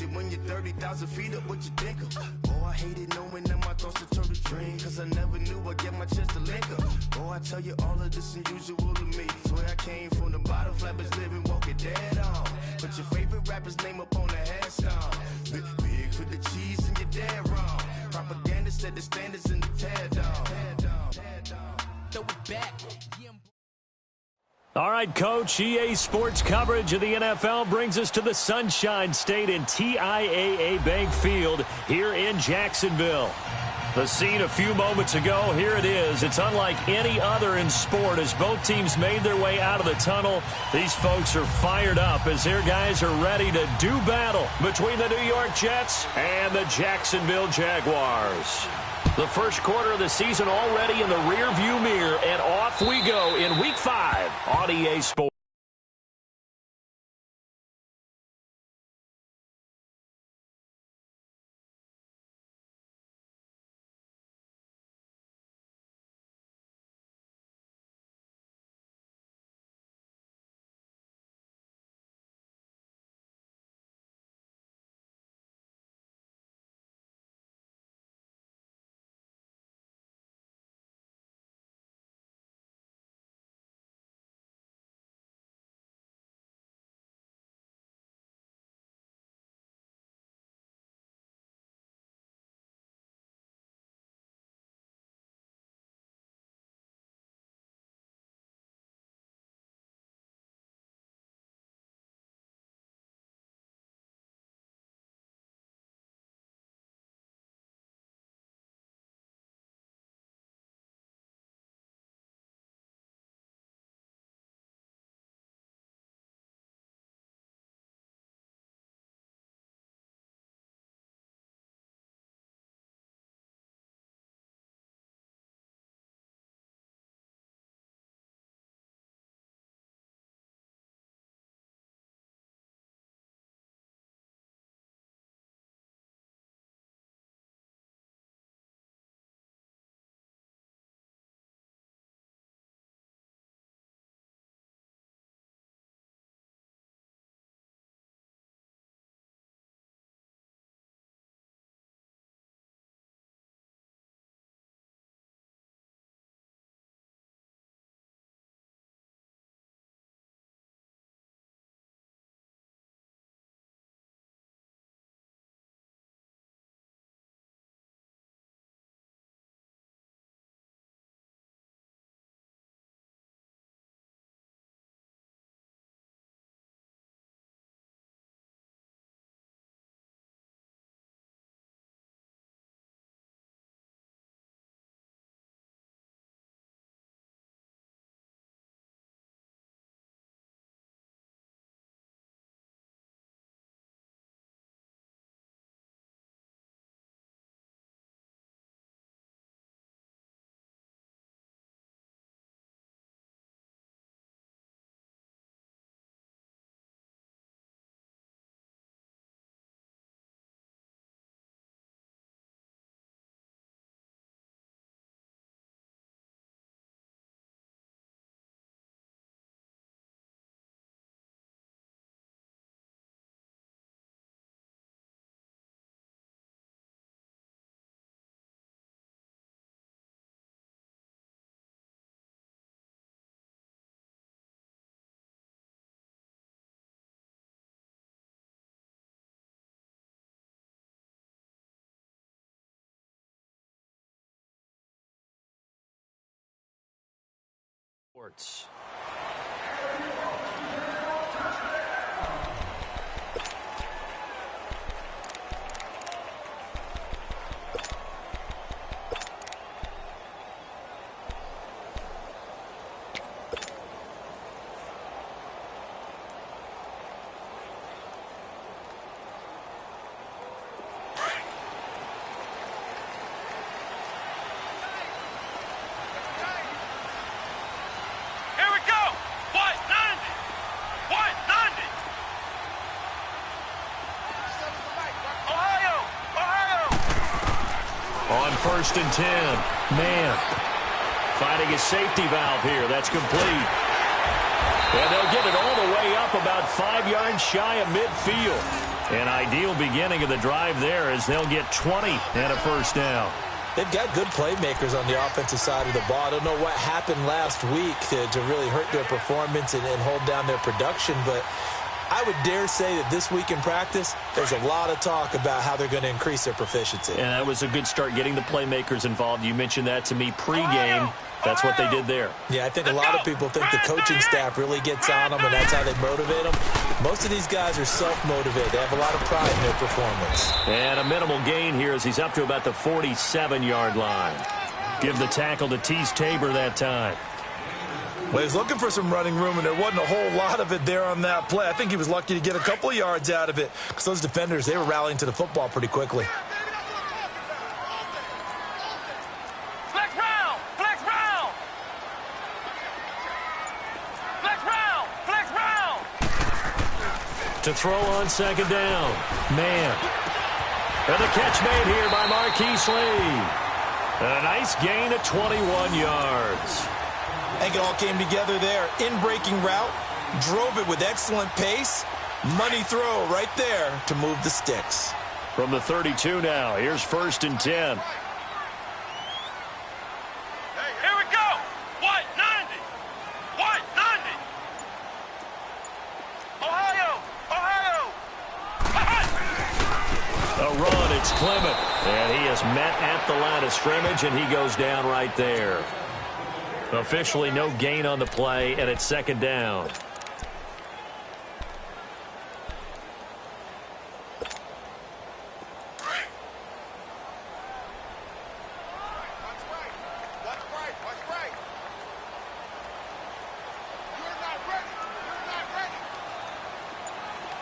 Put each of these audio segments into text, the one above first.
it when you're 30,000 feet up, what you think of? Oh, I hate it knowing that my thoughts turn to dream, cause I never knew I'd get my chance to link up. Oh, I tell you all of this unusual to me. Swear I came from the bottom, flappers living, walking dead on. Put your favorite rapper's name up on the headstone. Big for the cheese and you're dead wrong. Propaganda set the standards in the tear down. Throw it back. All right, Coach, EA Sports coverage of the NFL brings us to the Sunshine State in TIAA Bank Field here in Jacksonville. The scene a few moments ago, here it is. It's unlike any other in sport as both teams made their way out of the tunnel. These folks are fired up as their guys are ready to do battle between the New York Jets and the Jacksonville Jaguars. The first quarter of the season already in the rearview mirror, and off we go in Week 5 on EA Sports. On 1st and 10. Man, finding a safety valve here. That's complete. And they'll get it all the way up about 5 yards shy of midfield. An ideal beginning of the drive there as they'll get 20 and a first down. They've got good playmakers on the offensive side of the ball. I don't know what happened last week to really hurt their performance and hold down their production, but I would dare say that this week in practice, there's a lot of talk about how they're going to increase their proficiency. And that was a good start getting the playmakers involved. You mentioned that to me pregame. That's what they did there. Yeah, I think a lot of people think the coaching staff really gets on them, and that's how they motivate them. Most of these guys are self-motivated. They have a lot of pride in their performance. And a minimal gain here as he's up to about the 47-yard line. Give the tackle to Tease Tabor that time. Well, he's looking for some running room, and there wasn't a whole lot of it there on that play. I think he was lucky to get a couple of yards out of it because those defenders, they were rallying to the football pretty quickly. Flex round! Flex round! Flex round! Flex round! To throw on second down. Man. And the catch made here by Marquise Lee. A nice gain of 21 yards. I think it all came together there. In-breaking route, drove it with excellent pace. Money throw right there to move the sticks. From the 32 now, here's 1st and 10. Here we go! White 90! White 90! Ohio! Ohio! A run, it's Clement. And he is met at the line of scrimmage, and he goes down right there. Officially no gain on the play, and it's second down.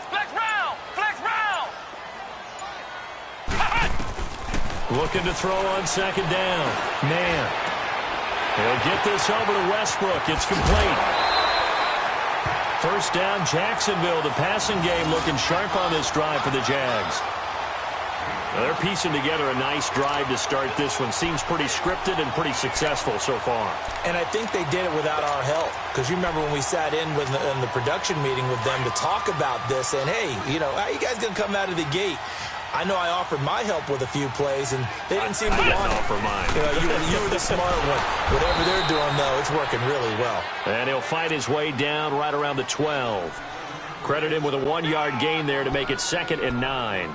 Flex round! Flex round! Looking to throw on second down. Man. He'll get this over to Westbrook. It's complete. First down, Jacksonville. The passing game looking sharp on this drive for the Jags. Now they're piecing together a nice drive to start this one. Seems pretty scripted and pretty successful so far. And I think they did it without our help. Because you remember when we sat in the production meeting with them to talk about this, and hey, you know, how you guys going to come out of the gate? I know I offered my help with a few plays, and they didn't seem to want it. Offer mine. You were the smart one. Whatever they're doing, though, it's working really well. And he'll fight his way down right around the 12. Credit him with a 1-yard gain there to make it 2nd and 9.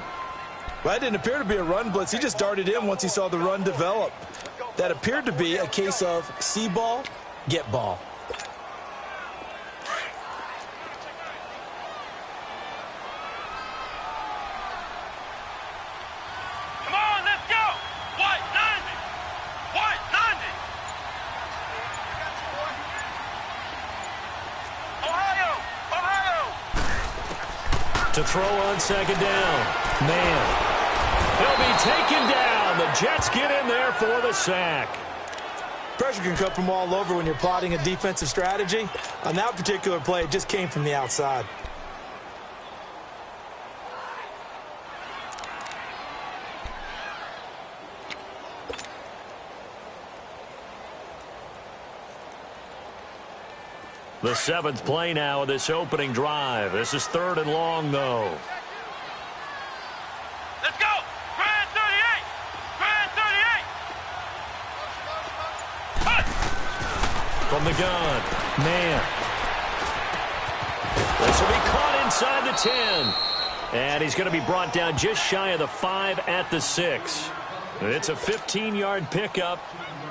Well, that didn't appear to be a run blitz. He just darted in once he saw the run develop. That appeared to be a case of see ball, get ball. Come on, let's go! White 90! White 90! Ohio! Ohio! To throw on second down. Man. He'll be taken down. The Jets get in there for the sack. Pressure can come from all over when you're plotting a defensive strategy. On that particular play, it just came from the outside. The 7th play now of this opening drive. This is 3rd and long, though. Let's go! Grand 38! Grand 38! Cut! From the gun. Man. This will be caught inside the 10. And he's going to be brought down just shy of the 5 at the 6. It's a 15-yard pickup,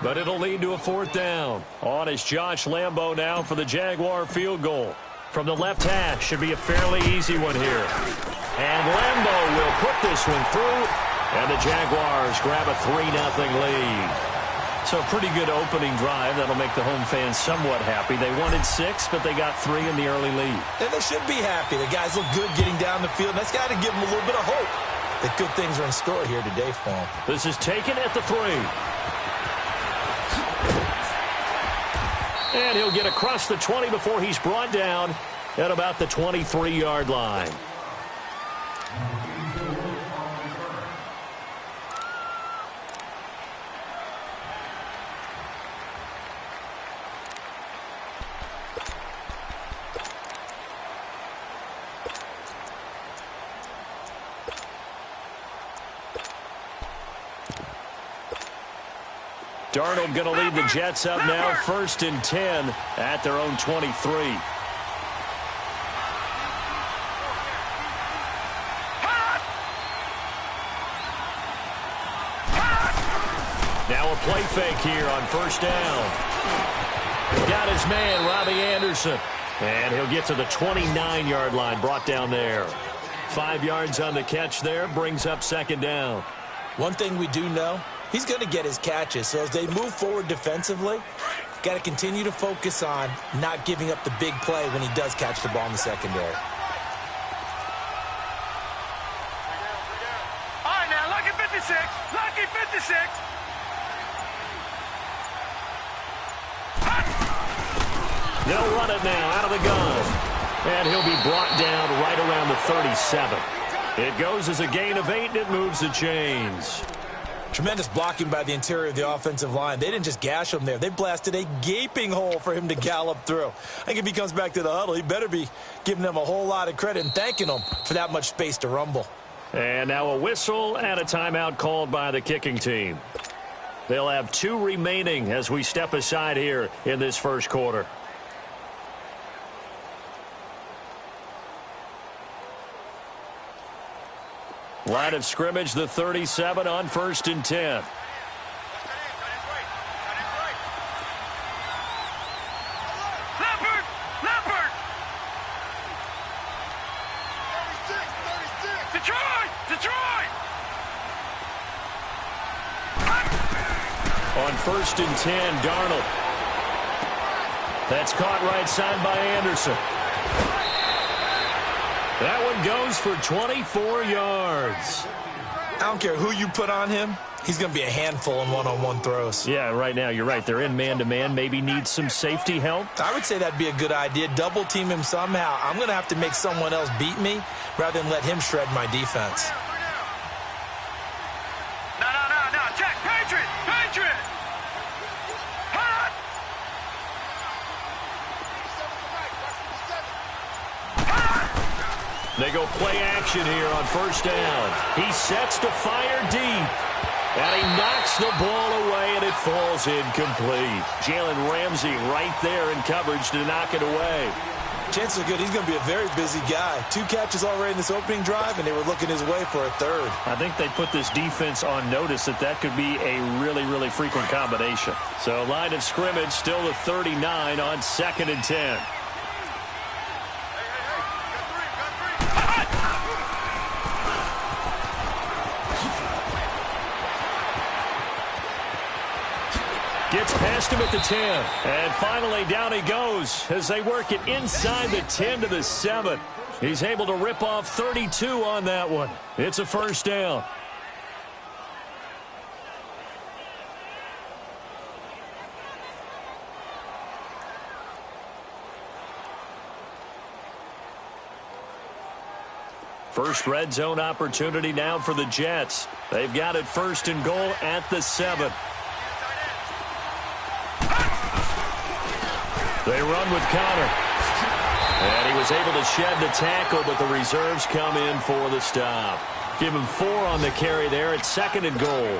but it'll lead to a 4th down. On is Josh Lambo now for the Jaguar field goal. From the left hash, should be a fairly easy one here. And Lambo will put this one through, and the Jaguars grab a 3-0 lead. So a pretty good opening drive. That'll make the home fans somewhat happy. They wanted 6, but they got 3 in the early lead. And they should be happy. The guys look good getting down the field. That's got to give them a little bit of hope that good things are in store here today for them. This is taken at the 3. And he'll get across the 20 before he's brought down at about the 23-yard line. Darnold going to lead the Jets up now, 1st and 10 at their own 23. Now a play fake here on 1st down. Got his man, Robbie Anderson. And he'll get to the 29-yard line, brought down there. 5 yards on the catch there, brings up 2nd down. One thing we do know, he's going to get his catches. So as they move forward defensively, got to continue to focus on not giving up the big play when he does catch the ball in the secondary. All right, now, lucky 56. Lucky 56. They'll run it now out of the gun. And he'll be brought down right around the 37. It goes as a gain of 8, and it moves the chains. Tremendous blocking by the interior of the offensive line. They didn't just gash him there. They blasted a gaping hole for him to gallop through. I think if he comes back to the huddle, he better be giving them a whole lot of credit and thanking them for that much space to rumble. And now a whistle and a timeout called by the kicking team. They'll have 2 remaining as we step aside here in this first quarter. Line of scrimmage, the 37 on 1st and 10. Leopard. Leopard. 36. Detroit. On 1st and 10, Darnold. That's caught right side by Anderson. That one goes for 24 yards. I don't care who you put on him. He's going to be a handful in one-on-one throws. Yeah, right now, you're right. They're in man-to-man. Maybe need some safety help. I would say that'd be a good idea. Double team him somehow. I'm going to have to make someone else beat me rather than let him shred my defense. No. Check. Patriot. Hot. They go play action here on 1st down. He sets to fire deep. And he knocks the ball away, and it falls incomplete. Jalen Ramsey right there in coverage to knock it away. Chances are good he's going to be a very busy guy. 2 catches already in this opening drive, and they were looking his way for a 3rd. I think they put this defense on notice that could be a really, really frequent combination. So line of scrimmage still the 39 on 2nd and 10. Gets past him at the 10. And finally down he goes as they work it inside the 10 to the 7. He's able to rip off 32 on that one. It's a 1st down. First red zone opportunity now for the Jets. They've got it 1st and goal at the 7. They run with Connor. And he was able to shed the tackle, but the reserves come in for the stop. Give him 4 on the carry there at 2nd and goal.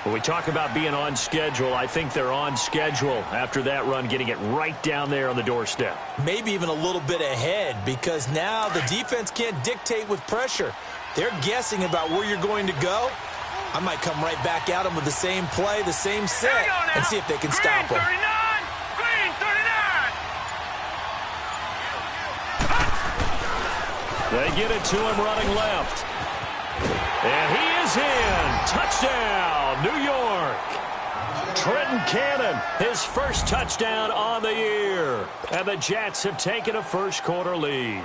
When we talk about being on schedule, I think they're on schedule after that run, getting it right down there on the doorstep. Maybe even a little bit ahead, because now the defense can't dictate with pressure. They're guessing about where you're going to go. I might come right back at them with the same play, the same set, and see if they can stop them. They get it to him running left. And he is in. Touchdown, New York. Trenton Cannon, his first touchdown on the year. And the Jets have taken a first quarter lead.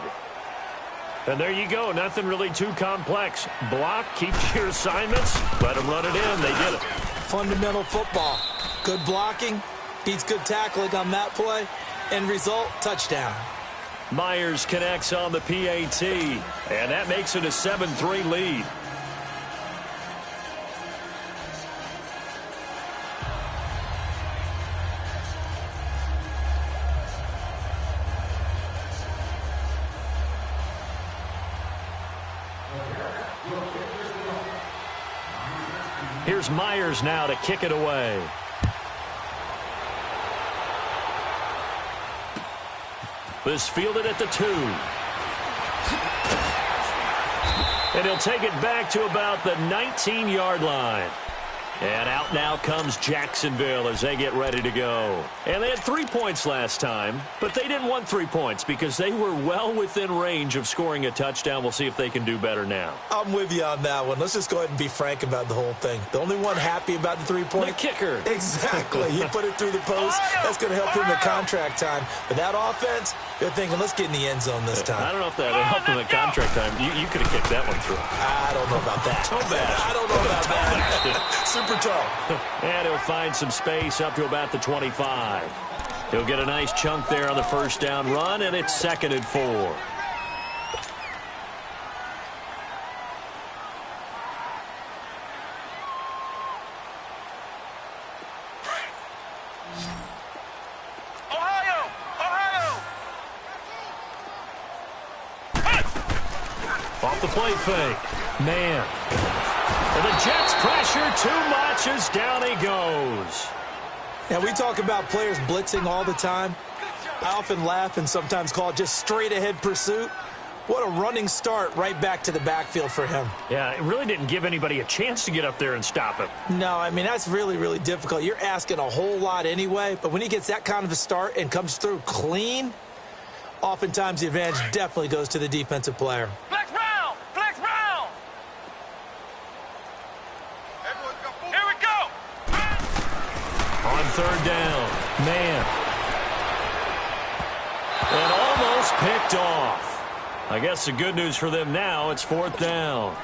And there you go. Nothing really too complex. Block, keep your assignments, let them run it in. They did it. Fundamental football. Good blocking, beats good tackling on that play. End result, touchdown. Myers connects on the PAT, and that makes it a 7-3 lead. Here's Myers now to kick it away. This fielded at the 2. And he'll take it back to about the 19-yard line. And out now comes Jacksonville as they get ready to go. And they had 3 points last time, but they didn't want 3 points because they were well within range of scoring a touchdown. We'll see if they can do better now. I'm with you on that one. Let's just go ahead and be frank about the whole thing. The only one happy about the 3-point? The kicker. Exactly. He put it through the post. That's going to help him in contract time. But that offense, they're thinking, let's get in the end zone this time. I don't know if that helped him in contract time. You could have kicked that one through. I don't know about that. I don't know about that. Super tough. And he'll find some space up to about the 25. He'll get a nice chunk there on the first down run, and it's 2nd and 4. Off the play fake. Man. And the Jets pressure too much as down he goes. Now, we talk about players blitzing all the time. I often laugh and sometimes call it just straight-ahead pursuit. What a running start right back to the backfield for him. Yeah, it really didn't give anybody a chance to get up there and stop him. No, I mean, that's really, really difficult. You're asking a whole lot anyway, but when he gets that kind of a start and comes through clean, oftentimes the advantage definitely goes to the defensive player. Flex round! Flex round! Here we go! On 3rd down, man. And almost picked off. I guess the good news for them now, it's 4th down.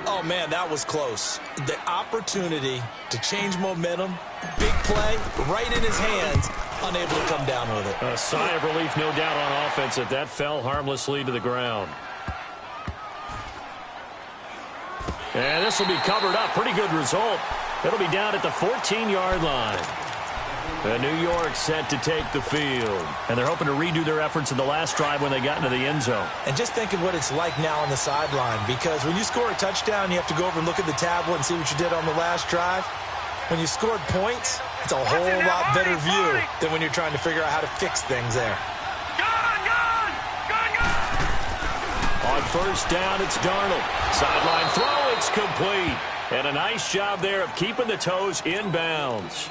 Oh, man, that was close. The opportunity to change momentum, big play, right in his hands, unable to come down with it. A sigh of relief, no doubt, on offense that fell harmlessly to the ground. And this will be covered up. Pretty good result. It'll be down at the 14-yard line. And New York set to take the field. And they're hoping to redo their efforts in the last drive when they got into the end zone. And just think of what it's like now on the sideline, because when you score a touchdown, you have to go over and look at the tablet and see what you did on the last drive. When you scored points, it's a whole lot better view than when you're trying to figure out how to fix things there. On 1st down, it's Darnold. Sideline throw, it's complete. And a nice job there of keeping the toes in bounds.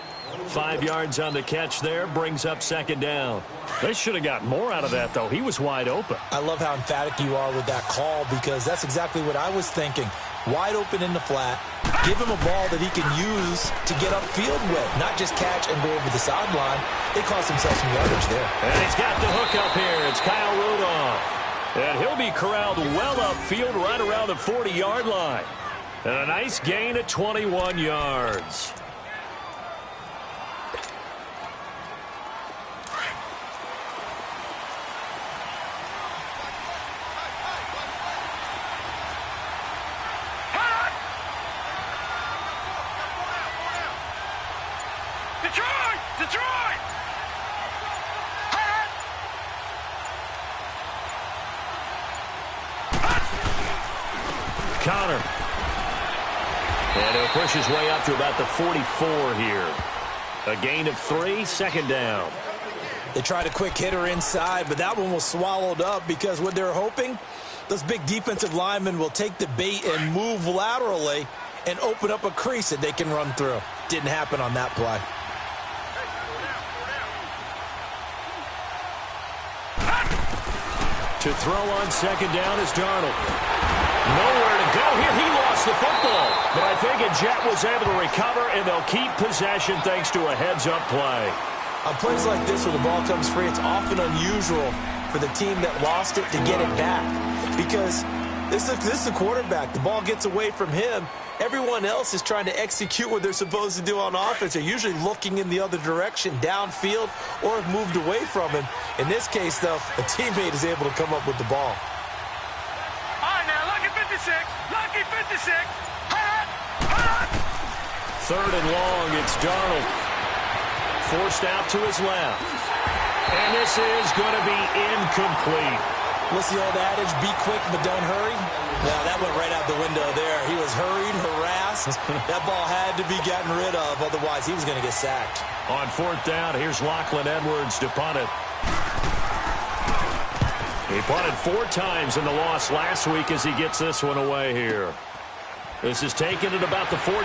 5 yards on the catch there, brings up 2nd down. They should have got more out of that, though. He was wide open. I love how emphatic you are with that call, because that's exactly what I was thinking. Wide open in the flat. Give him a ball that he can use to get upfield with, not just catch and go over the sideline. They cost themselves some yardage there. And he's got the hook up here. It's Kyle Rudolph. And he'll be corralled well upfield right around the 40-yard line. And a nice gain of 21 yards. Detroit! Connor. And he'll push his way up to about the 44 here. A gain of 3, 2nd down. They tried a quick hitter inside, but that one was swallowed up because what they're hoping, those big defensive linemen will take the bait and move laterally and open up a crease that they can run through. Didn't happen on that play. To throw on 2nd down is Darnold. Nowhere to go here. He lost the football. But I think a Jet was able to recover, and they'll keep possession thanks to a heads-up play. On plays like this where the ball comes free, it's often unusual for the team that lost it to get it back. Because this is the quarterback. The ball gets away from him. Everyone else is trying to execute what they're supposed to do on offense. They're usually looking in the other direction, downfield, or have moved away from him. In this case, though, a teammate is able to come up with the ball. All right, now, lucky 56. Lucky 56. Hot. 3rd and long, it's Darnold. Forced out to his left. And this is going to be incomplete. What's the old adage? Be quick, but don't hurry? Well, that went right out the window there. He was hurried, harassed. That ball had to be gotten rid of. Otherwise, he was going to get sacked. On 4th down, here's Lachlan Edwards to punt it. He punted 4 times in the loss last week as he gets this one away here. This is taken at about the 14.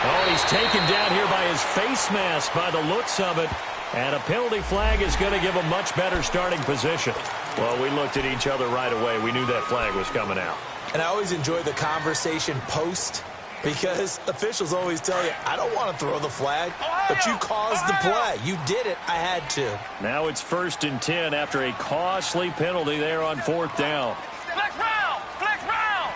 Oh, he's taken down here by his face mask by the looks of it. And a penalty flag is going to give a much better starting position. Well, we looked at each other right away. We knew that flag was coming out. And I always enjoy the conversation post, because officials always tell you, I don't want to throw the flag, but you caused the play. You did it. I had to. Now it's 1st and 10 after a costly penalty there on 4th down. Flex round! Flex round!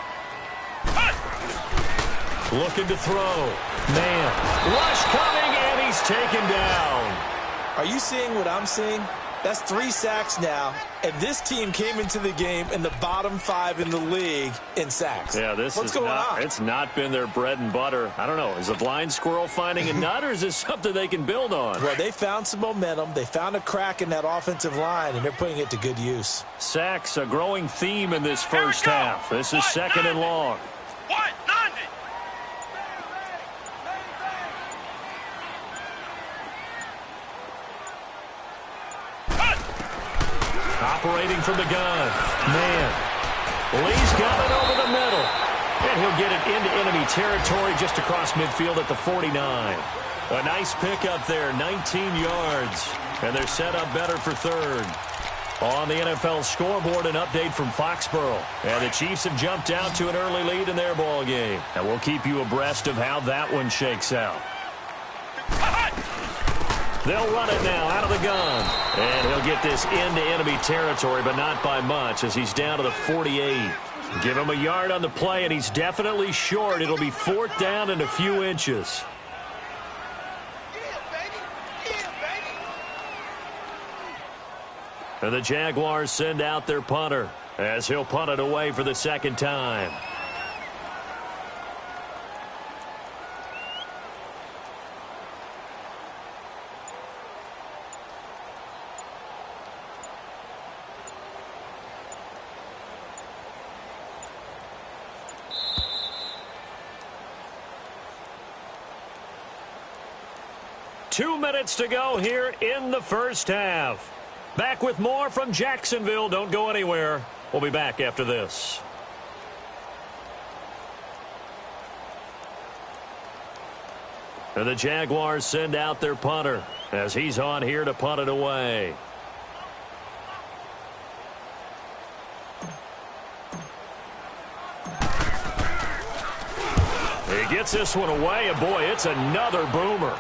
Looking to throw. Man. Rush coming, and he's taken down. Are you seeing what I'm seeing? That's 3 sacks now, and this team came into the game in the bottom 5 in the league in sacks. Yeah, what's going on? It's not been their bread and butter. I don't know. Is a blind squirrel finding a nut, or is this something they can build on? Well, they found some momentum. They found a crack in that offensive line, and they're putting it to good use. Sacks, a growing theme in this first half. This is 2nd and long. What? 90! Operating from the gun. Man. Lee's got it over the middle. And he'll get it into enemy territory just across midfield at the 49. A nice pickup there, 19 yards. And they're set up better for 3rd. On the NFL scoreboard, an update from Foxborough. And the Chiefs have jumped out to an early lead in their ball game. And we'll keep you abreast of how that one shakes out. They'll run it now out of the gun. And he'll get this into enemy territory, but not by much as he's down to the 48. Give him a yard on the play, and he's definitely short. It'll be 4th down and a few inches. And the Jaguars send out their punter as he'll punt it away for the 2nd time. Two minutes to go here in the first half. Back with more from Jacksonville. Don't go anywhere. We'll be back after this. And the Jaguars send out their punter as he's on here to punt it away. He gets this one away, and boy, it's another boomer.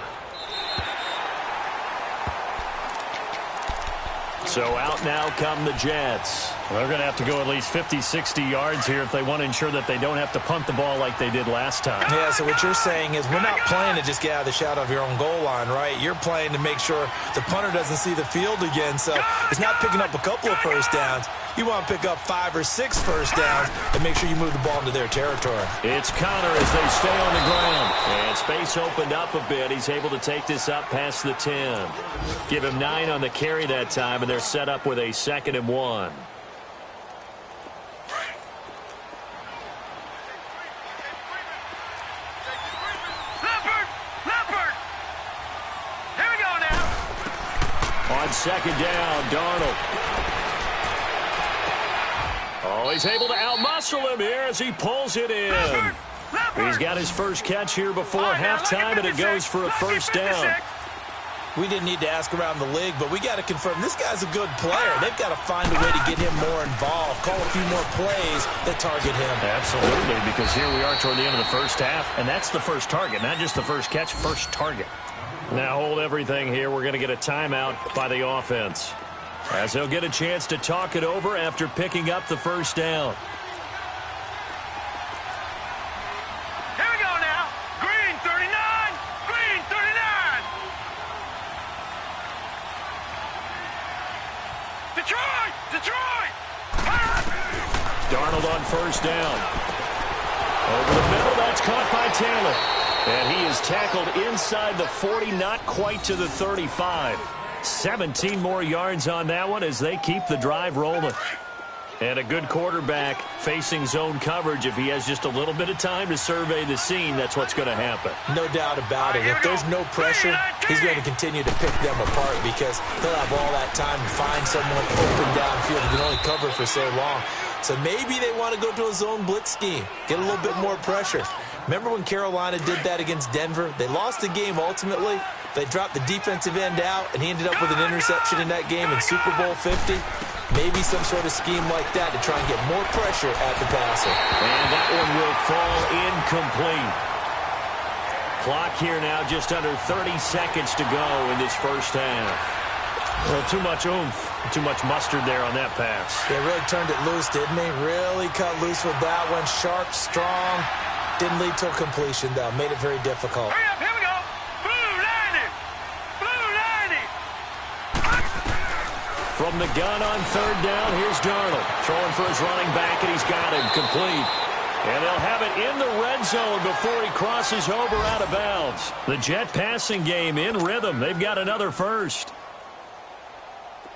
So out now come the Jets. They're going to have to go at least 50, 60 yards here if they want to ensure that they don't have to punt the ball like they did last time. Yeah, so what you're saying is we're not playing to just get out of the shadow of your own goal line, right? You're playing to make sure the punter doesn't see the field again. So it's not picking up a couple of first downs. You want to pick up 5 or 6 first downs and make sure you move the ball into their territory. It's Connor as they stay on the ground. And space opened up a bit. He's able to take this up past the 10. Give him 9 on the carry that time, and they're set up with a 2nd and 1. Here we go now. On 2nd down, Darnold. Oh, he's able to outmuscle him here as he pulls it in. He's got his first catch here before halftime, and it goes for a first down. We didn't need to ask around the league, but we got to confirm this guy's a good player. They've got to find a way to get him more involved, call a few more plays that target him. Absolutely, because here we are toward the end of the first half, and that's the first target, not just the first catch, first target. Now hold everything here. We're going to get a timeout by the offense, as he'll get a chance to talk it over after picking up the first down. Here we go now. Green 39. Green 39. Detroit. Detroit. Darnold on first down. Over the middle, that's caught by Taylor. And he is tackled inside the 40, not quite to the 35. 17 more yards on that one as they keep the drive rolling. And a good quarterback facing zone coverage, if he has just a little bit of time to survey the scene, that's what's going to happen. No doubt about it. If there's no pressure, he's going to continue to pick them apart because he'll have all that time to find someone open downfield who can only cover for so long. So maybe they want to go to a zone blitz scheme, get a little bit more pressure. Remember when Carolina did that against Denver? They lost the game ultimately. They dropped the defensive end out, and he ended up with an interception in that game in Super Bowl 50. Maybe some sort of scheme like that to try and get more pressure at the passer. And that one will fall incomplete. Clock here now just under 30 seconds to go in this first half. Well, too much oomph, too much mustard there on that pass. They really turned it loose, didn't they? Really cut loose with that one. Sharp, strong. Didn't lead to a completion, though. Made it very difficult. Hurry up, here we go. Blue 90. Blue 90. From the gun on third down, here's Darnold. Throwing for his running back, and he's got him complete. And they'll have it in the red zone before he crosses over out of bounds. The Jet passing game in rhythm. They've got another first.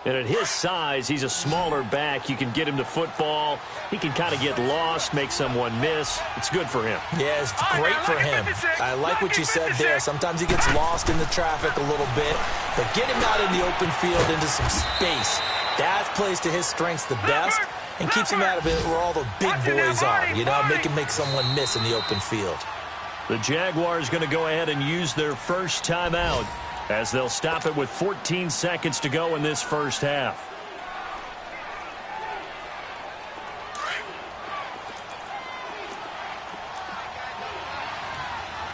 And at his size, he's a smaller back. You can get him to football. He can kind of get lost, make someone miss. It's good for him. Yeah, it's great for him. I like what you said there. Sometimes he gets lost in the traffic a little bit. But get him out in the open field into some space. That plays to his strengths the best and keeps him out of it where all the big boys are. You know, make him make someone miss in the open field. The Jaguars going to go ahead and use their first timeout, as they'll stop it with 14 seconds to go in this first half.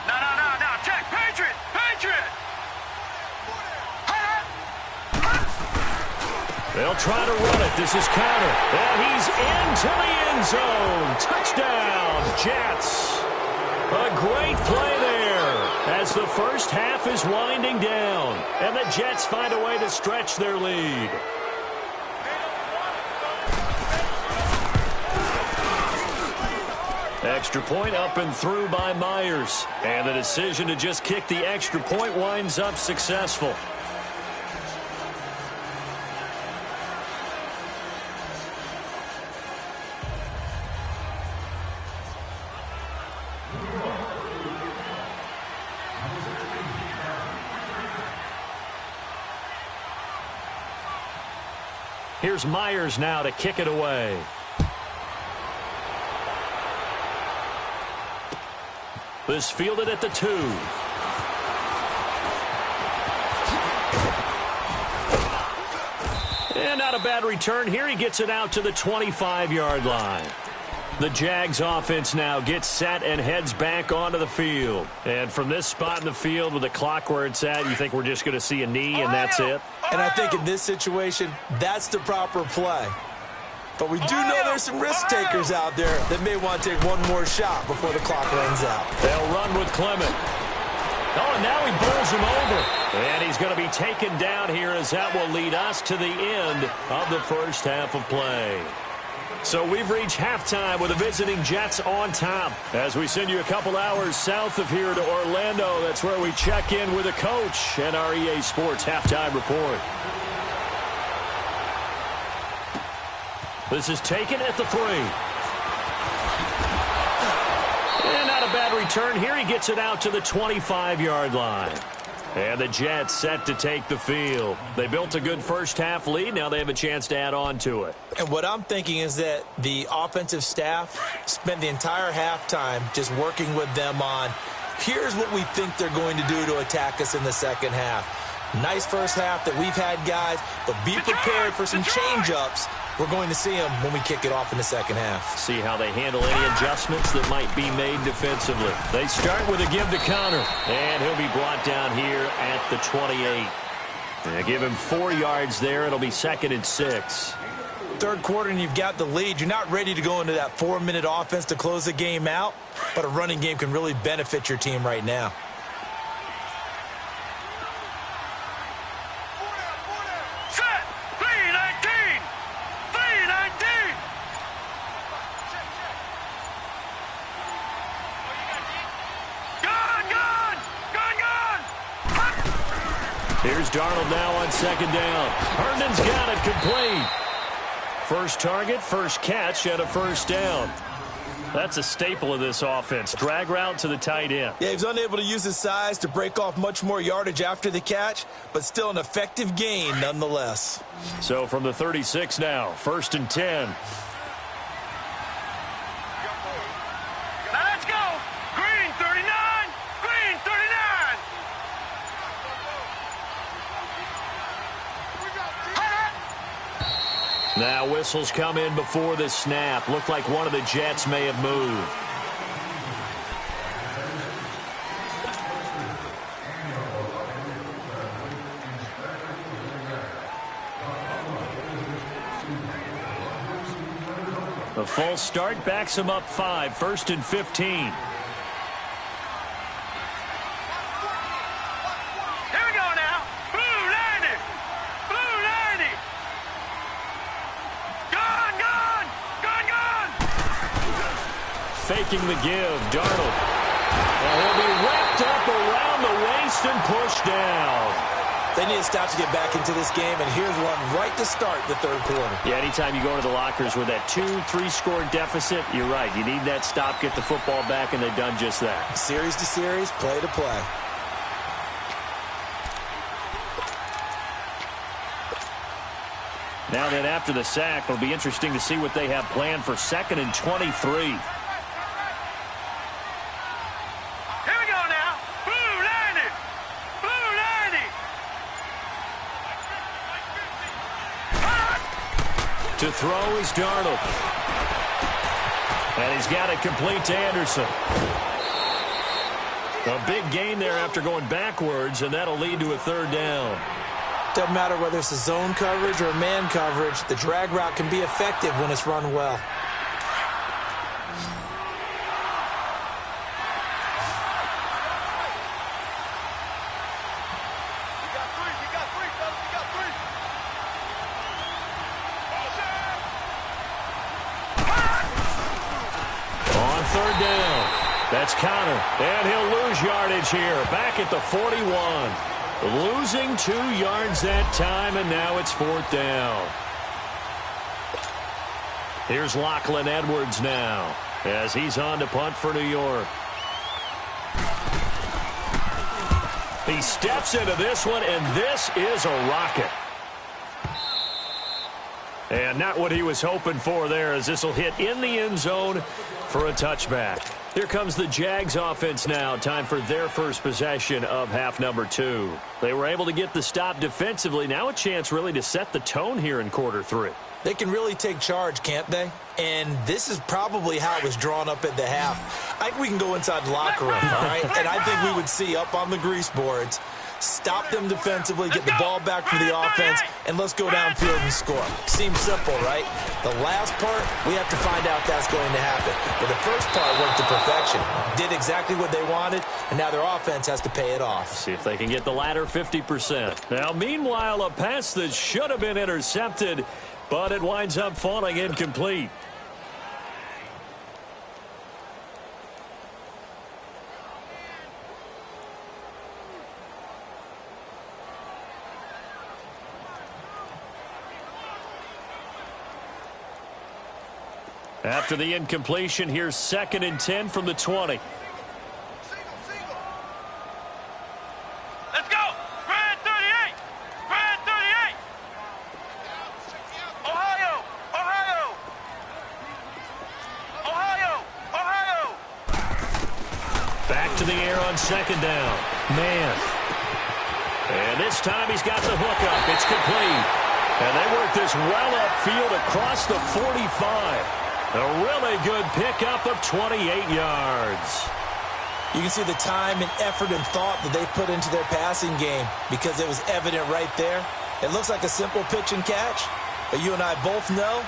No. Check. Patriot. They'll try to run it. This is counter. And he's into the end zone. Touchdown, Jets. A great play there as the first half is winding down. And the Jets find a way to stretch their lead. Extra point up and through by Myers. And the decision to just kick the extra point winds up successful. Here's Myers now to kick it away. This fielded at the 2. And not a bad return here. He gets it out to the 25-yard line. The Jags offense now gets set and heads back onto the field. And from this spot in the field with the clock where it's at, you think we're just going to see a knee and that's it? And I think in this situation, that's the proper play. But we do know there's some risk takers out there that may want to take one more shot before the clock runs out. They'll run with Clement. Oh, and now he bowls him over. And he's going to be taken down here as that will lead us to the end of the first half of play. So we've reached halftime with the visiting Jets on top. As we send you a couple hours south of here to Orlando, that's where we check in with the coach and our EA Sports halftime report. This is taken at the 3. And not a bad return here. He gets it out to the 25-yard line. And the Jets set to take the field. They built a good first half lead. Now they have a chance to add on to it. And what I'm thinking is that the offensive staff spent the entire halftime just working with them on, here's what we think they're going to do to attack us in the second half. Nice first half that we've had, guys, but be prepared for some change-ups. We're going to see them when we kick it off in the second half. See how they handle any adjustments that might be made defensively. They start with a give to Connor, and he'll be brought down here at the 28. And give him 4 yards there. It'll be 2nd and 6. Third quarter and you've got the lead. You're not ready to go into that 4-minute offense to close the game out, but a running game can really benefit your team right now. Here's Darnold now on 2nd down. Herndon's got it complete. First target, first catch, and a first down. That's a staple of this offense. Drag route to the tight end. Yeah, he was unable to use his size to break off much more yardage after the catch, but still an effective gain nonetheless. So from the 36 now, 1st and 10. Now let's go. Green 39. Green 39. Now whistles come in before the snap. Looked like one of the Jets may have moved. The false start backs him up 5, 1st and 15. Faking the give, Darnold. And he'll be wrapped up around the waist and pushed down. They need to stop to get back into this game, and here's one right to start the third quarter. Yeah, anytime you go to the lockers with that 2-3 score deficit, you're right. You need that stop, get the football back, and they've done just that. Series to series, play to play. Now then, after the sack, it'll be interesting to see what they have planned for 2nd and 23. To throw is Darnold. And he's got it complete to Anderson. A big gain there after going backwards, and that'll lead to a 3rd down. Doesn't matter whether it's a zone coverage or man coverage, the drag route can be effective when it's run well. That's Connor, and he'll lose yardage here, back at the 41. Losing 2 yards that time, and now it's 4th down. Here's Lachlan Edwards now, as he's on to punt for New York. He steps into this one, and this is a rocket. And not what he was hoping for there, as this will hit in the end zone for a touchback. Here comes the Jags offense now. Time for their first possession of half number 2. They were able to get the stop defensively. Now a chance really to set the tone here in quarter 3. They can really take charge, can't they? And this is probably how it was drawn up at the half. I think we can go inside the locker room, all right? And I think we would see up on the grease boards, stop them defensively, get the ball back for the offense, and let's go downfield and score. Seems simple, right? The last part, we have to find out that's going to happen. But the first part worked to perfection. Did exactly what they wanted, and now their offense has to pay it off. See if they can get the latter 50%. Now, meanwhile, a pass that should have been intercepted, but it winds up falling incomplete. After the incompletion, here's 2nd and 10 from the 20. Let's go! Grand 38! Grand 38! Ohio! Ohio! Ohio! Ohio! Back to the air on 2nd down. Man. And this time he's got the hook up. It's complete. And they work this well upfield across the 45. A really good pickup of 28 yards. You can see the time and effort and thought that they put into their passing game because it was evident right there. It looks like a simple pitch and catch, but you and I both know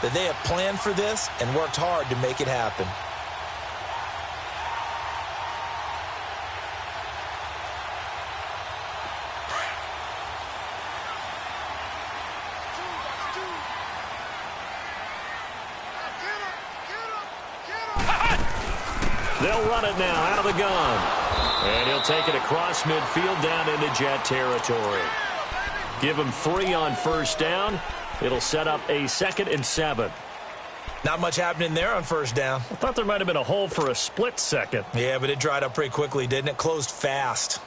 that they have planned for this and worked hard to make it happen. They'll run it now out of the gun. And he'll take it across midfield down into Jet territory. Give him 3 on 1st down. It'll set up a 2nd and 7. Not much happening there on first down. I thought there might have been a hole for a split second. Yeah, but it dried up pretty quickly, didn't it? Closed fast.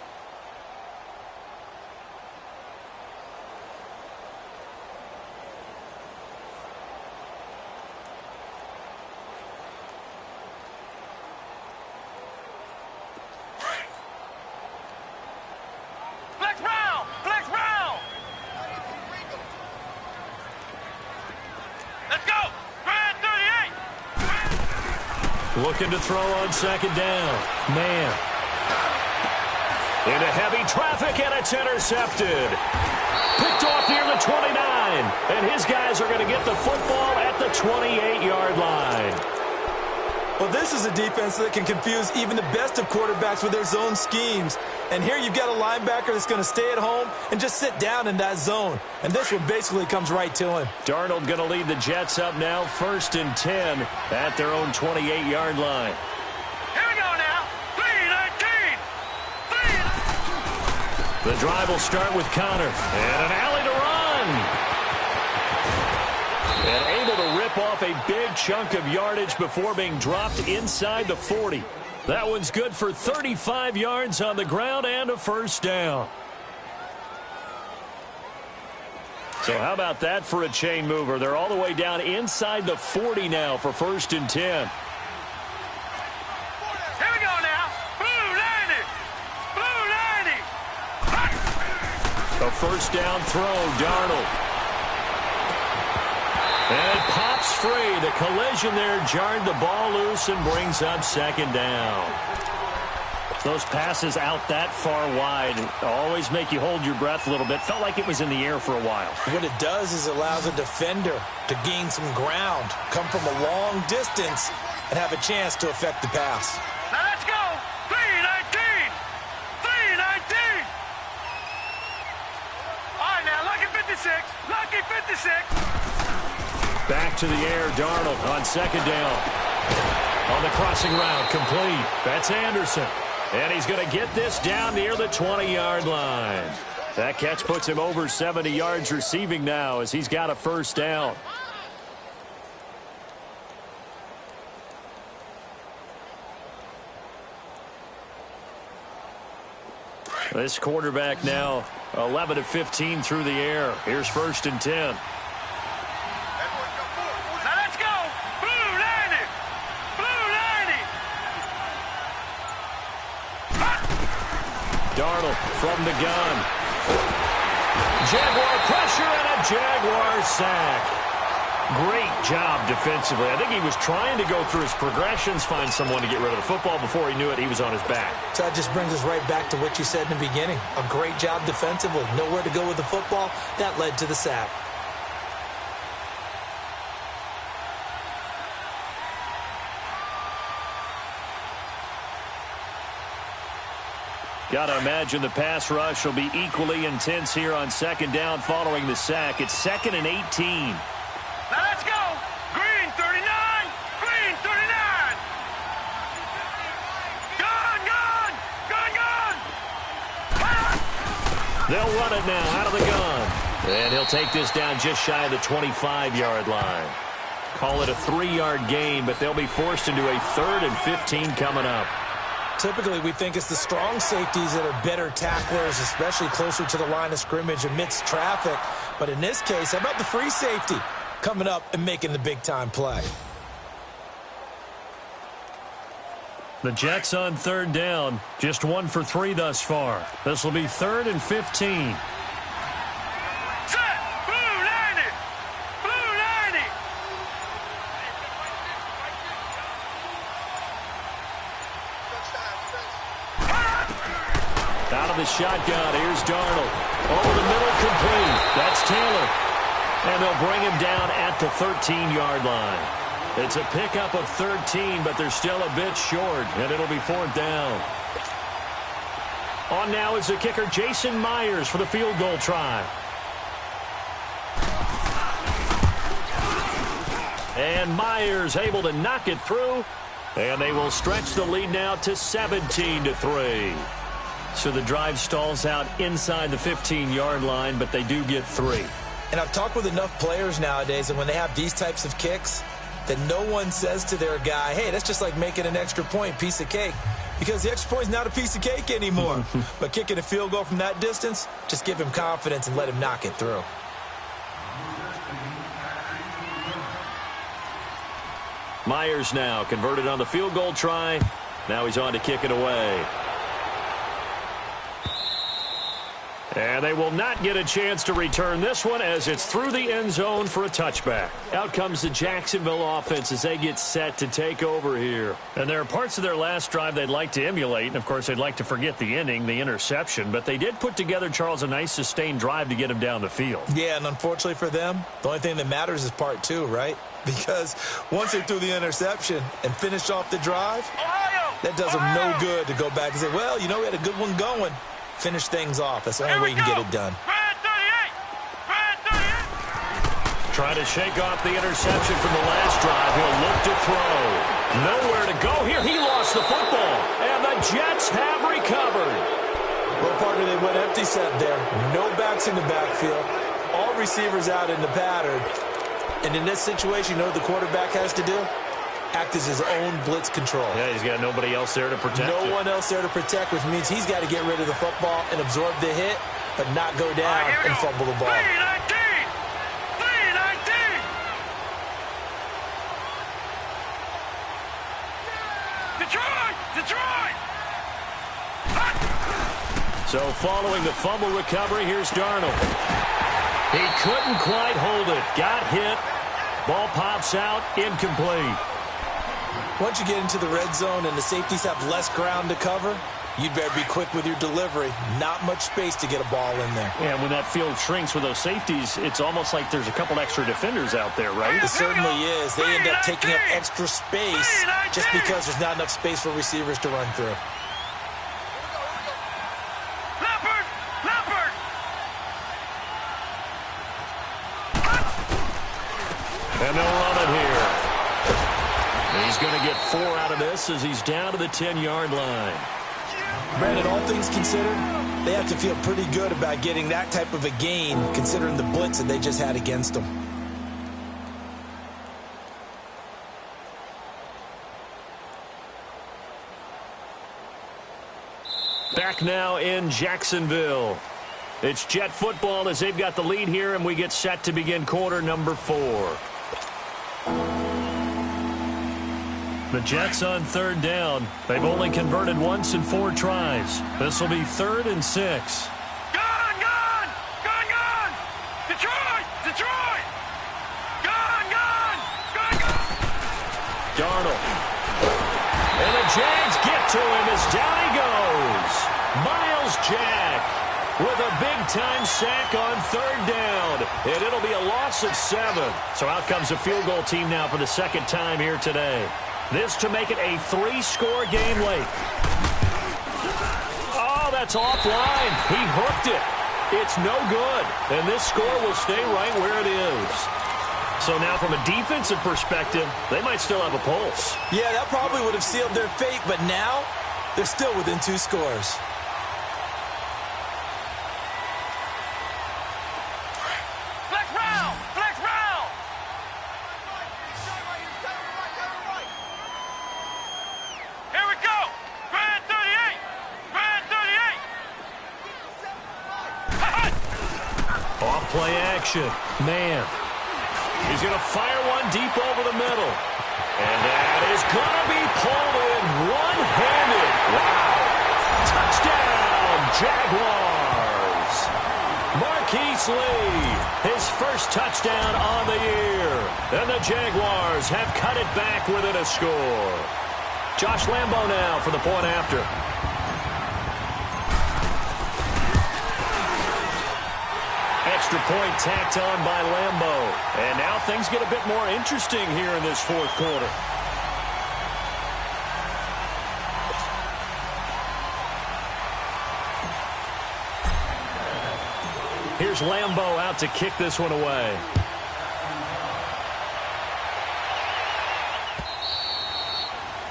Looking to throw on 2nd down. Man. Into heavy traffic, and it's intercepted. Picked off near the 29. And his guys are going to get the football at the 28-yard line. Well, this is a defense that can confuse even the best of quarterbacks with their zone schemes. And here you've got a linebacker that's going to stay at home and just sit down in that zone. And this one basically comes right to him. Darnold going to lead the Jets up now, 1st and 10 at their own 28-yard line. Here we go now. 3-19. The drive will start with Connor. And an alley to run. And able to rip off a big chunk of yardage before being dropped inside the 40. That one's good for 35 yards on the ground and a 1st down. So how about that for a chain mover? They're all the way down inside the 40 now for 1st and 10. Here we go now. Blue 90. Blue 90. A 1st down throw, Darnold. And it pops free. The collision there jarred the ball loose and brings up 2nd down. Those passes out that far wide always make you hold your breath a little bit. Felt like it was in the air for a while. What it does is it allows a defender to gain some ground, come from a long distance, and have a chance to affect the pass. Now let's go. 3-19. 3-19. All right, now, lucky 56. Lucky 56. Back to the air, Darnold on 2nd down. On the crossing route, complete. That's Anderson. And he's going to get this down near the 20-yard line. That catch puts him over 70 yards receiving now as he's got a 1st down. This quarterback now 11 of 15 through the air. Here's 1st and 10. Darnold from the gun. Jaguar pressure and a Jaguar sack. Great job defensively. I think he was trying to go through his progressions, find someone to get rid of the football. Before he knew it, he was on his back. So that just brings us right back to what you said in the beginning. A great job defensively. Nowhere to go with the football. That led to the sack. Got to imagine the pass rush will be equally intense here on 2nd down following the sack. It's 2nd and 18. Now let's go. Green 39. Green 39. Gun. They'll run it now out of the gun. And he'll take this down just shy of the 25-yard line. Call it a 3-yard gain, but they'll be forced into a 3rd and 15 coming up. Typically, we think it's the strong safeties that are better tacklers, especially closer to the line of scrimmage amidst traffic. But in this case, how about the free safety coming up and making the big-time play? The Jets on 3rd down, just 1 for 3 thus far. This will be 3rd and 15. Out of the shotgun, here's Darnold. Over the middle, complete. That's Taylor. And they'll bring him down at the 13-yard line. It's a pickup of 13, but they're still a bit short, and it'll be 4th down. On now is the kicker, Jason Myers, for the field goal try. And Myers able to knock it through, and they will stretch the lead now to 17-3. So the drive stalls out inside the 15-yard line, but they do get 3. And I've talked with enough players nowadays, and when they have these types of kicks, that no one says to their guy, hey, that's just like making an extra point, piece of cake. Because the extra point is not a piece of cake anymore. But kicking a field goal from that distance, just give him confidence and let him knock it through. Myers now converted on the field goal try. Now he's on to kick it away. And they will not get a chance to return this one as it's through the end zone for a touchback. Out comes the Jacksonville offense as they get set to take over here. And there are parts of their last drive they'd like to emulate. And, of course, they'd like to forget the ending, the interception. But they did put together, Charles, a nice sustained drive to get him down the field. Yeah, and unfortunately for them, the only thing that matters is part two, right? Because once they threw the interception and finished off the drive, that does them no good to go back and say, well, you know, we had a good one going. Finish things off. That's the only way you can get it done. Trying to shake off the interception from the last drive. He'll look to throw. Nowhere to go here. He lost the football. And the Jets have recovered. Well, partner, they went empty set there. No backs in the backfield. All receivers out in the pattern. And in this situation, you know what the quarterback has to do? Act as his own blitz control. Yeah, he's got nobody else there to protect. No one else there to protect, which means he's got to get rid of the football and absorb the hit, but not go down and fumble the ball. 3-19! Detroit! So following the fumble recovery, here's Darnold. He couldn't quite hold it. Got hit. Ball pops out. Incomplete. Once you get into the red zone and the safeties have less ground to cover, you'd better be quick with your delivery. Not much space to get a ball in there. Yeah, when that field shrinks with those safeties, it's almost like there's a couple extra defenders out there, right? It certainly is. They end up taking up extra space just because there's not enough space for receivers to run through. And they'll run it here. He's going to get 4 out of this as he's down to the 10-yard line. Brandon, all things considered, they have to feel pretty good about getting that type of a gain considering the blitz that they just had against them. Back now in Jacksonville. It's Jet football as they've got the lead here, and we get set to begin quarter number 4. The Jets on third down. They've only converted once in 4 tries. This will be 3rd and 6. Gone! Detroit! Gone! Darnold. And the Jags get to him as down he goes. Myles Jack with a big-time sack on 3rd down. And it'll be a loss of 7. So out comes the field goal team now for the 2nd time here today. This to make it a 3-score game late. Oh, that's offline. He hooked it. It's no good. And this score will stay right where it is. So now from a defensive perspective, they might still have a pulse. Yeah, that probably would have sealed their fate, but now they're still within 2 scores. Flex round! Here we go! Grand 38! Off play action. Man. He's going to fire one deep over the middle. And that is going to be pulled in one-handed. Wow. Touchdown, Jaguars. Marquise Lee, his first touchdown on the year. And the Jaguars have cut it back within a score. Josh Lambo now for the point after. Extra point tacked on by Lambo. And now things get a bit more interesting here in this 4th quarter. Here's Lambo out to kick this one away.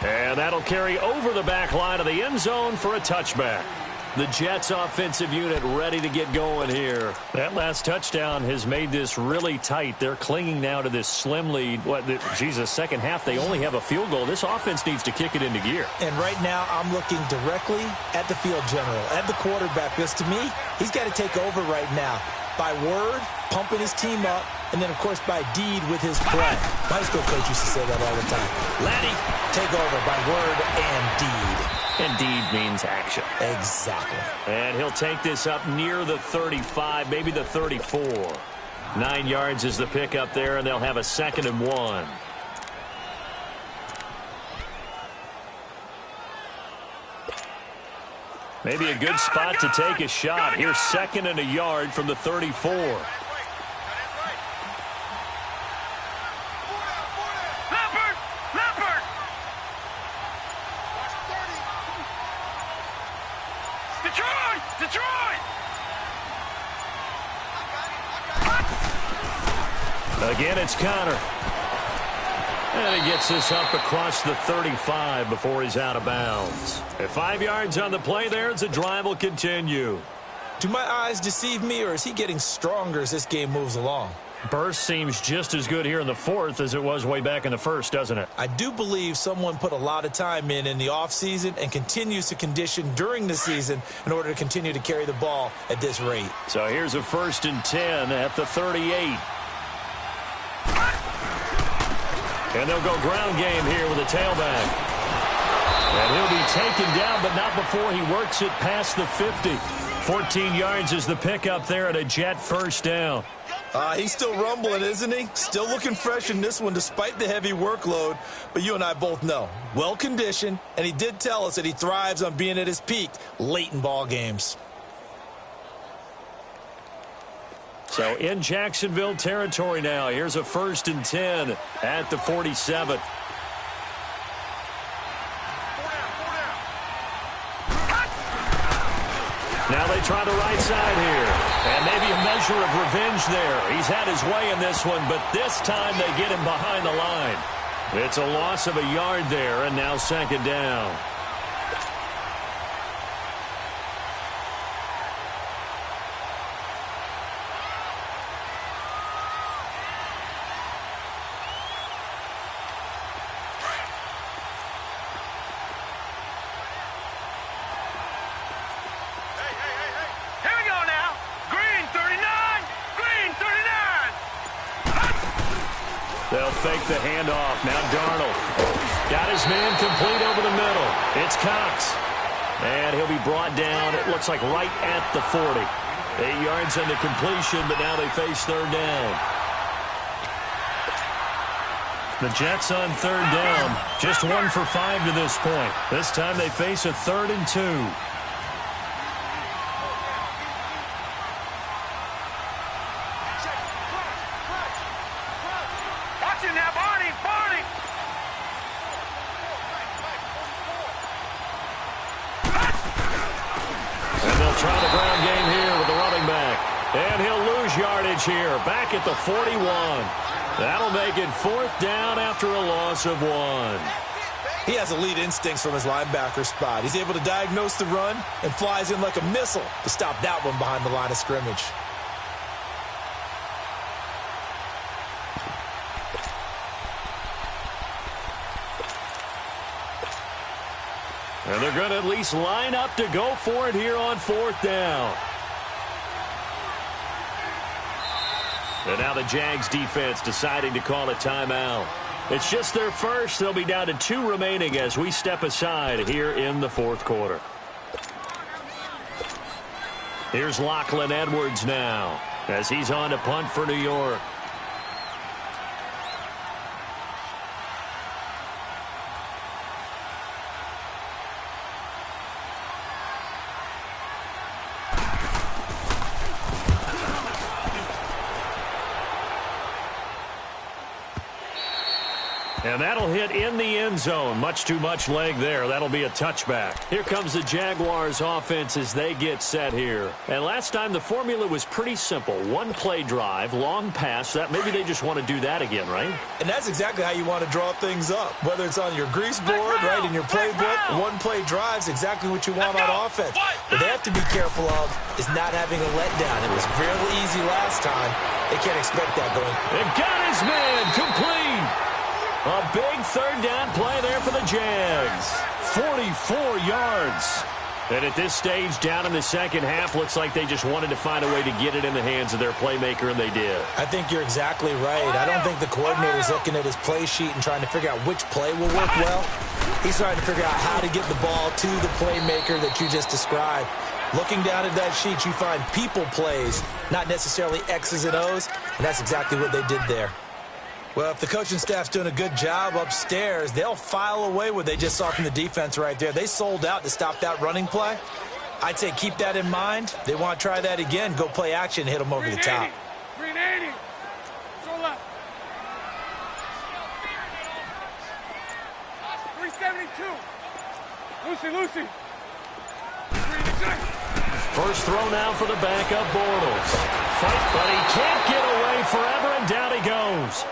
And that'll carry over the back line of the end zone for a touchback. The Jets offensive unit ready to get going here. That last touchdown has made this really tight. They're clinging now to this slim lead. Second half, they only have a field goal. This offense needs to kick it into gear. And right now, I'm looking directly at the field general, at the quarterback, because to me, he's got to take over right now. By word, pumping his team up, and then, of course, by deed with his play. My high school coach used to say that all the time. Laddie, take over by word and deed. And deed means action. Exactly. And he'll take this up near the 35, maybe the 34. 9 yards is the pickup there, and they'll have a 2nd and 1. Maybe a good spot to take a shot. Here's 2nd and a yard from the 34. Again, it's Connor. And he gets this up across the 35 before he's out of bounds. At 5 yards on the play there, the drive will continue. Do my eyes deceive me, or is he getting stronger as this game moves along? Burst seems just as good here in the 4th as it was way back in the 1st, doesn't it? I do believe someone put a lot of time in the offseason and continues to condition during the season in order to continue to carry the ball at this rate. So here's a 1st and 10 at the 38. And they'll go ground game here with a tailback. And he'll be taken down, but not before he works it past the 50. 14 yards is the pickup there at a Jet 1st down. He's still rumbling, isn't he? Still looking fresh in this one despite the heavy workload. But you and I both know, well-conditioned, and he did tell us that he thrives on being at his peak late in ball games. So in Jacksonville territory now. Here's a 1st and 10 at the 47. Now they try the right side here. And maybe a measure of revenge there. He's had his way in this one, but this time they get him behind the line. It's a loss of a yard there, and now 2nd down. They'll fake the handoff. Now Darnold. Got his man complete over the middle. It's Cox. And he'll be brought down, it looks like right at the 40. 8 yards on the completion, but now they face 3rd down. The Jets on 3rd down. Just 1 for 5 to this point. This time they face a 3rd and 2. Try the ground game here with the running back. And he'll lose yardage here. Back at the 41. That'll make it 4th down after a loss of 1. He has elite instincts from his linebacker spot. He's able to diagnose the run and flies in like a missile to stop that one behind the line of scrimmage. And they're going to at least line up to go for it here on 4th down. And now the Jags defense deciding to call a timeout. It's just their first. They'll be down to 2 remaining as we step aside here in the 4th quarter. Here's Lachlan Edwards now as he's on to punt for New York. And that'll hit in the end zone. Much too much leg there. That'll be a touchback. Here comes the Jaguars offense as they get set here. And last time the formula was pretty simple. One play drive, long pass. That maybe they just want to do that again, right? And that's exactly how you want to draw things up. Whether it's on your grease board, right, in your playbook, one play drive's exactly what you want on offense. What they have to be careful of is not having a letdown. It was fairly easy last time. They can't expect that going. They got his man complete. A big third down play there for the Jags. 44 yards. And at this stage, down in the second half, looks like they just wanted to find a way to get it in the hands of their playmaker, and they did. I think you're exactly right. I don't think the coordinator's looking at his play sheet and trying to figure out which play will work well. He's trying to figure out how to get the ball to the playmaker that you just described. Looking down at that sheet, you find people plays, not necessarily X's and O's, and that's exactly what they did there. Well, if the coaching staff's doing a good job upstairs, they'll file away what they just saw from the defense right there. They sold out to stop that running play. I'd say keep that in mind. They want to try that again. Go play action and hit them over the top. 380. Go left. 372. Lucy. First throw now for the backup Bortles. Fight, but he can't get away forever, and down he goes.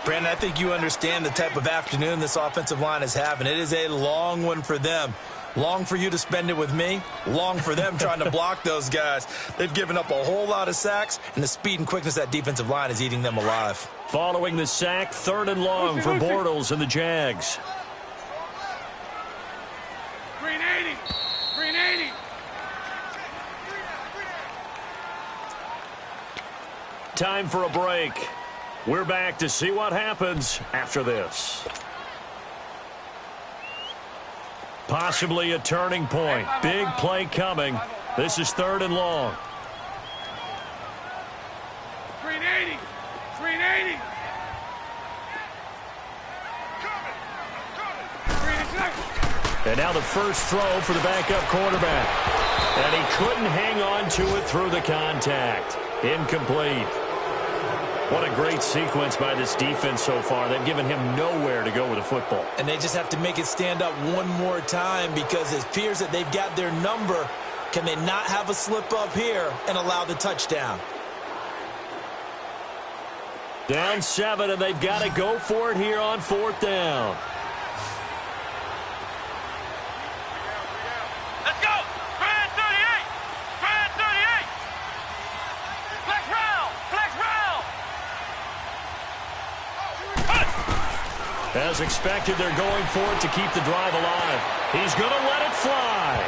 Brandon, I think you understand the type of afternoon this offensive line is having. It is a long one for them. Long for you to spend it with me. Long for them trying to block those guys. They've given up a whole lot of sacks, and the speed and quickness of that defensive line is eating them alive. Following the sack, 3rd and long for Bortles and the Jags. 380. Time for a break. We're back to see what happens after this. Possibly a turning point. Big play coming. This is 3rd and long. 380. And now the first throw for the backup quarterback. And he couldn't hang on to it through the contact. Incomplete. What a great sequence by this defense so far. They've given him nowhere to go with the football. And they just have to make it stand up one more time because it appears that they've got their number. Can they not have a slip up here and allow the touchdown? Down 7, and they've got to go for it here on 4th down. Let's go. 38. Flex round. As expected, they're going for it to keep the drive alive. He's going to let it fly.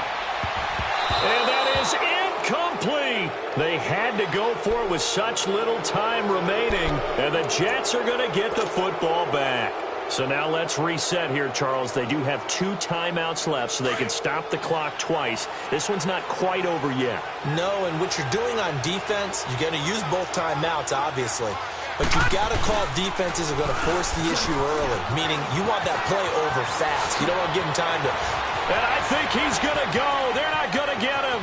And that is incomplete. They had to go for it with such little time remaining. And the Jets are going to get the football back. So now let's reset here, Charles. They do have 2 timeouts left, so they can stop the clock twice. This one's not quite over yet. No, and what you're doing on defense, you're going to use both timeouts, obviously. But you've got to call defenses are going to force the issue early, meaning you want that play over fast. You don't want to give him time to... And I think he's going to go. They're not going to get him.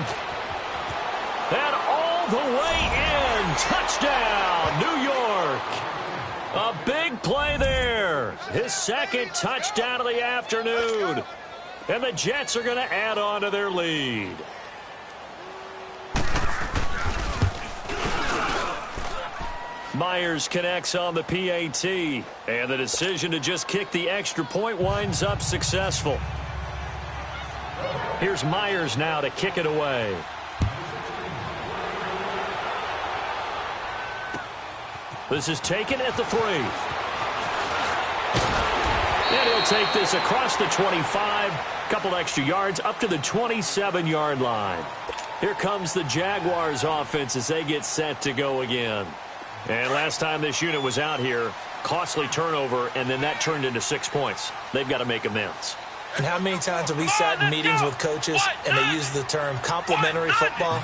And all the way in. Touchdown, New York. A big play there. His 2nd touchdown of the afternoon. And the Jets are going to add on to their lead. Myers connects on the PAT. And the decision to just kick the extra point winds up successful. Here's Myers now to kick it away. This is taken at the 3. And he'll take this across the 25. Couple extra yards up to the 27-yard line. Here comes the Jaguars offense as they get set to go again. And last time this unit was out here, costly turnover, and then that turned into 6 points. They've got to make amends. And how many times have we sat in meetings with coaches and they use the term complementary football?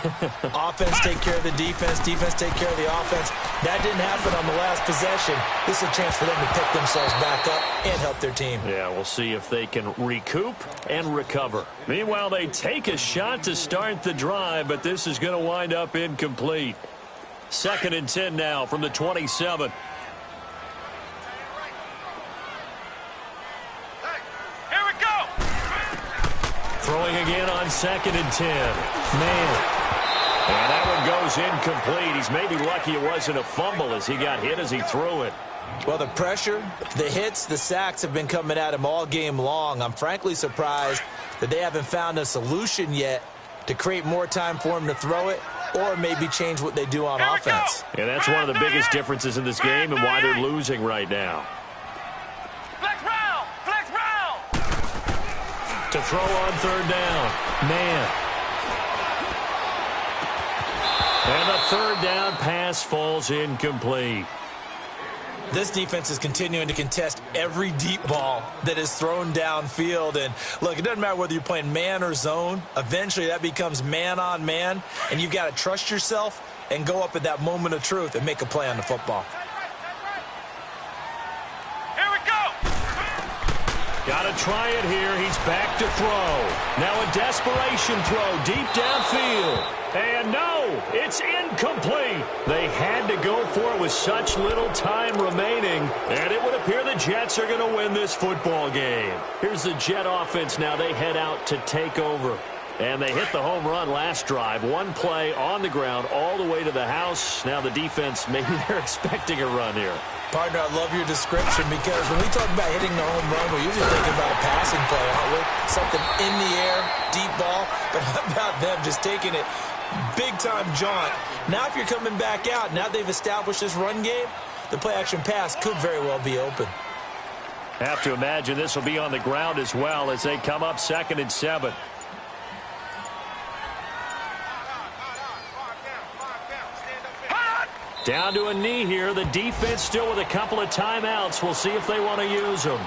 Offense take care of the defense, defense take care of the offense. That didn't happen on the last possession. This is a chance for them to pick themselves back up and help their team. Yeah, we'll see if they can recoup and recover. Meanwhile, they take a shot to start the drive, but this is going to wind up incomplete. 2nd and 10 now from the 27. Throwing again on 2nd and 10. Man. And that one goes incomplete. He's maybe lucky it wasn't a fumble as he got hit as he threw it. Well, the pressure, the hits, the sacks have been coming at him all game long. I'm frankly surprised that they haven't found a solution yet to create more time for him to throw it or maybe change what they do on offense. And that's one of the biggest differences in this game and why they're losing right now. Flex round! Flex round! To throw on 3rd down. Man. And the 3rd down pass falls incomplete. This defense is continuing to contest every deep ball that is thrown downfield. And, look, it doesn't matter whether you're playing man or zone. Eventually, that becomes man-on-man, and you've got to trust yourself and go up at that moment of truth and make a play on the football. Here we go! Got to try it here. He's back to throw. Now a desperation throw deep downfield. And no, it's incomplete. They had to go for it with such little time remaining. And it would appear the Jets are going to win this football game. Here's the Jet offense now. They head out to take over. And they hit the home run last drive. One play on the ground all the way to the house. Now the defense, maybe they're expecting a run here. Partner, I love your description because when we talk about hitting the home run, we're usually thinking about a passing play, aren't we? Something in the air, deep ball. But how about them just taking it big-time jaunt? Now if you're coming back out, now they've established this run game, the play-action pass could very well be open. Have to imagine this will be on the ground as well as they come up 2nd and 7. Down to a knee here. The defense still with a couple of timeouts. We'll see if they want to use them.